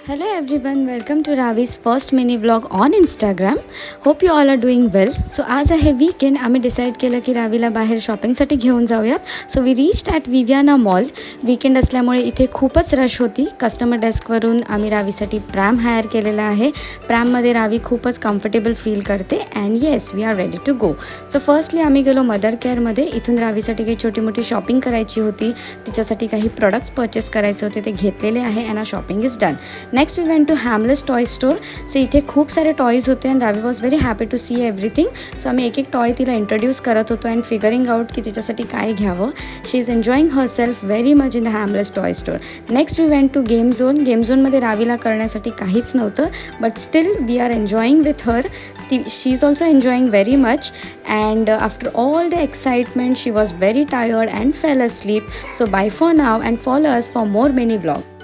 Hello everyone, welcome to Ravi's first mini vlog on Instagram. Hope you all are doing well. So आज आहे weekend. आम्ही decide केलं की रावीला बाहेर शॉपिंगसाठी घेऊन जाऊयात. So we reached at Viviana mall. Weekend असल्यामुळे इथे खूपच रश होती. कस्टमर डेस्कवरून आम्ही रावीसाठी प्रॅम हायर केलेला आहे. प्रॅममध्ये रावी खूपच कम्फर्टेबल फील करते and yes we are ready to go. So firstly आम्ही गेलो मदर केअरमध्ये. इथून रावीसाठी काही छोटी मोठी शॉपिंग करायची होती. तिच्यासाठी काही प्रोडक्ट्स परचेस करायचे होते, ते घेतलेले आहे and our shopping is done. Next we went to Hamleys toy store. So इथे खूप सारे टॉयज होते and Raavi was very happy to see everything. So आम्ही एक एक टॉय तिला इंट्रोड्यूस करत होतो अँड फिगरिंग आउट की तिच्यासाठी काय घ्यावं. She is enjoying herself very much in the Hamleys toy store. Next we went to game zone. Game झोनमध्ये रावीला करण्यासाठी काहीच नव्हतं, but still we are enjoying with her. She is also enjoying very much and after all the excitement she was very tired and fell asleep. So bye for now and follow us for more mini vlog.